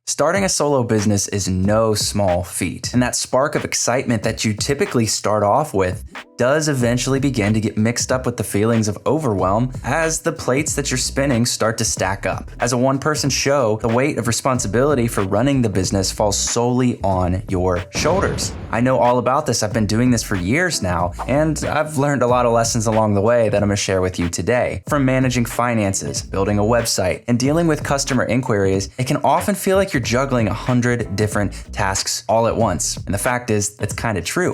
Starting a solo business is no small feat, and that spark of excitement that you typically start off with does eventually begin to get mixed up with the feelings of overwhelm as the plates that you're spinning start to stack up. As a one-person show, the weight of responsibility for running the business falls solely on your shoulders. I know all about this. I've been doing this for years now, and I've learned a lot of lessons along the way that I'm gonna share with you today. From managing finances, building a website, and dealing with customer inquiries, it can often feel like you're juggling 100 different tasks all at once. And the fact is, it's kind of true.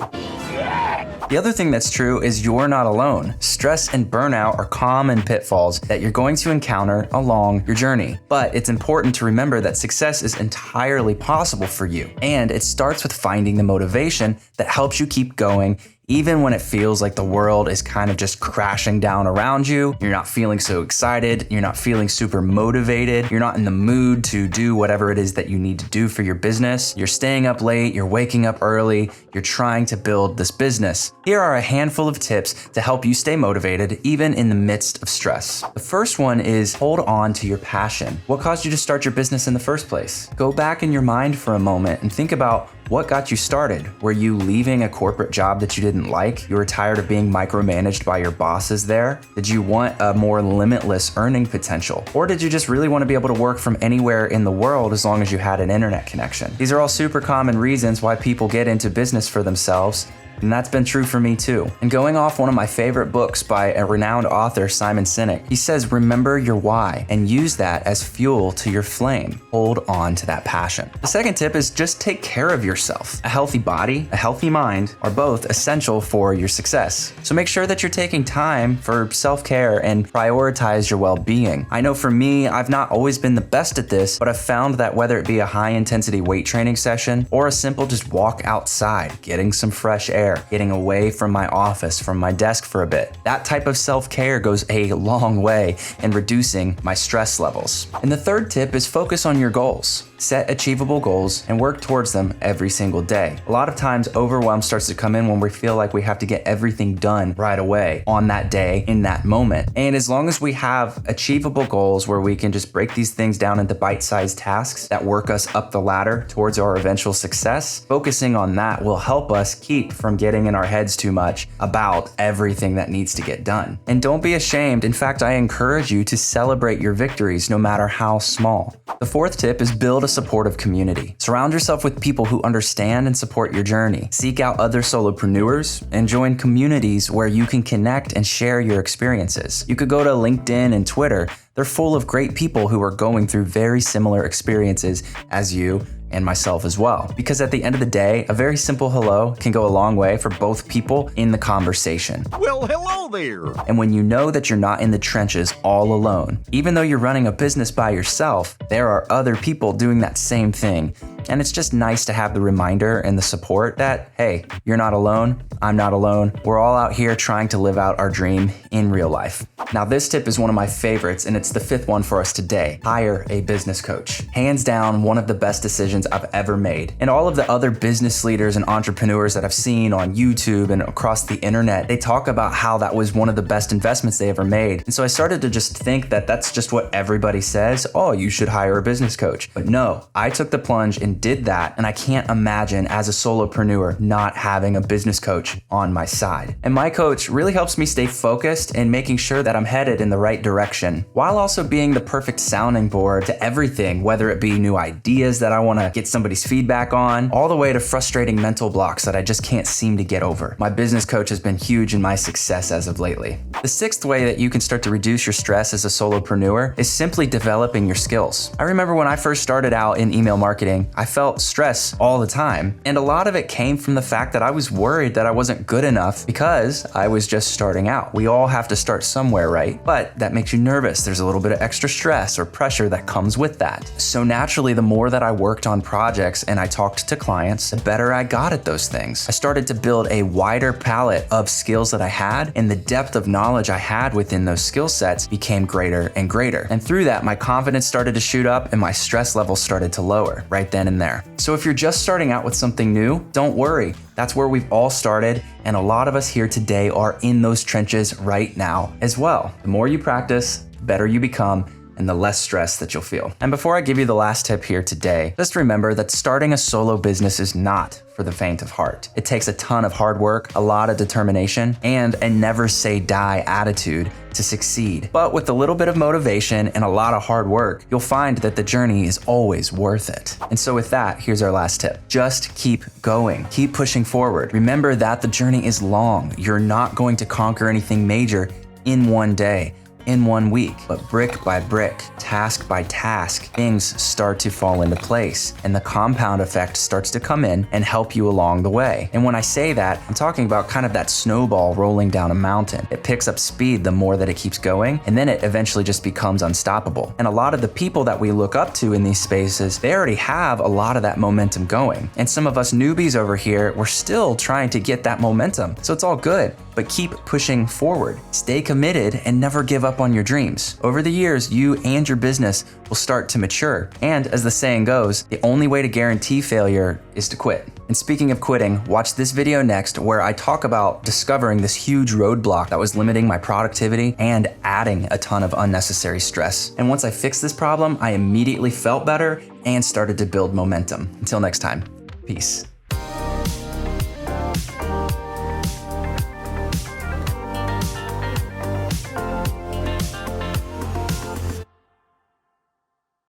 The other thing that's true is you're not alone. Stress and burnout are common pitfalls that you're going to encounter along your journey. But it's important to remember that success is entirely possible for you. And it starts with finding the motivation that helps you keep going even when it feels like the world is kind of just crashing down around you. You're not feeling so excited. You're not feeling super motivated. You're not in the mood to do whatever it is that you need to do for your business. You're staying up late. You're waking up early. You're trying to build this business. Here are a handful of tips to help you stay motivated even in the midst of stress. The first one is hold on to your passion. What caused you to start your business in the first place? Go back in your mind for a moment and think about what got you started. Were you leaving a corporate job that you didn't like? You were tired of being micromanaged by your bosses there? Did you want a more limitless earning potential? Or did you just really want to be able to work from anywhere in the world as long as you had an internet connection? These are all super common reasons why people get into business for themselves. And that's been true for me too. And going off one of my favorite books by a renowned author, Simon Sinek, he says, remember your why and use that as fuel to your flame. Hold on to that passion. The second tip is just take care of yourself. A healthy body, a healthy mind are both essential for your success. So make sure that you're taking time for self-care and prioritize your well-being. I know for me, I've not always been the best at this, but I've found that whether it be a high-intensity weight training session or a simple just walk outside, getting some fresh air, getting away from my office, from my desk for a bit. That type of self-care goes a long way in reducing my stress levels. And the third tip is focus on your goals. Set achievable goals and work towards them every single day. A lot of times overwhelm starts to come in when we feel like we have to get everything done right away on that day, in that moment. And as long as we have achievable goals where we can just break these things down into bite-sized tasks that work us up the ladder towards our eventual success, focusing on that will help us keep from getting in our heads too much about everything that needs to get done. And don't be ashamed. In fact, I encourage you to celebrate your victories no matter how small. The fourth tip is build a supportive community. Surround yourself with people who understand and support your journey. Seek out other solopreneurs and join communities where you can connect and share your experiences. You could go to LinkedIn and Twitter. They're full of great people who are going through very similar experiences as you and myself as well. Because at the end of the day, a very simple hello can go a long way for both people in the conversation. Well, hello there. And when you know that you're not in the trenches all alone, even though you're running a business by yourself, there are other people doing that same thing. And it's just nice to have the reminder and the support that, hey, you're not alone, I'm not alone. We're all out here trying to live out our dream in real life. Now, this tip is one of my favorites, and it's the fifth one for us today. Hire a business coach. Hands down, one of the best decisions I've ever made. And all of the other business leaders and entrepreneurs that I've seen on YouTube and across the internet, they talk about how that was one of the best investments they ever made. And so I started to just think that that's just what everybody says. Oh, you should hire a business coach. But no, I took the plunge and did that. And I can't imagine as a solopreneur not having a business coach on my side. And my coach really helps me stay focused and making sure that I'm headed in the right direction, while also being the perfect sounding board to everything, whether it be new ideas that I want to get somebody's feedback on, all the way to frustrating mental blocks that I just can't seem to get over. My business coach has been huge in my success as of lately. The sixth way that you can start to reduce your stress as a solopreneur is simply developing your skills. I remember when I first started out in email marketing, I felt stress all the time. And a lot of it came from the fact that I was worried that I wasn't good enough because I was just starting out. We all have to start somewhere, right? But that makes you nervous. There's a little bit of extra stress or pressure that comes with that. So naturally, the more that I worked on projects and I talked to clients, the better I got at those things. I started to build a wider palette of skills that I had, and the depth of knowledge I had within those skill sets became greater and greater. And through that, my confidence started to shoot up and my stress levels started to lower right then and there. So if you're just starting out with something new, don't worry. That's where we've all started, and a lot of us here today are in those trenches right now as well. The more you practice, the better you become, and the less stress that you'll feel. And before I give you the last tip here today, just remember that starting a solo business is not for the faint of heart. It takes a ton of hard work, a lot of determination, and a never say die attitude to succeed. But with a little bit of motivation and a lot of hard work, you'll find that the journey is always worth it. And so with that, here's our last tip. Just keep going. Keep pushing forward. Remember that the journey is long. You're not going to conquer anything major in one day, in 1 week, but brick by brick, task by task, things start to fall into place and the compound effect starts to come in and help you along the way. And when I say that, I'm talking about kind of that snowball rolling down a mountain. It picks up speed the more that it keeps going, and then it eventually just becomes unstoppable. And a lot of the people that we look up to in these spaces, they already have a lot of that momentum going. And some of us newbies over here, we're still trying to get that momentum. So it's all good, but keep pushing forward. Stay committed and never give up on your dreams. Over the years, you and your business will start to mature. And as the saying goes, the only way to guarantee failure is to quit. And speaking of quitting, watch this video next where I talk about discovering this huge roadblock that was limiting my productivity and adding a ton of unnecessary stress. And once I fixed this problem, I immediately felt better and started to build momentum. Until next time, peace.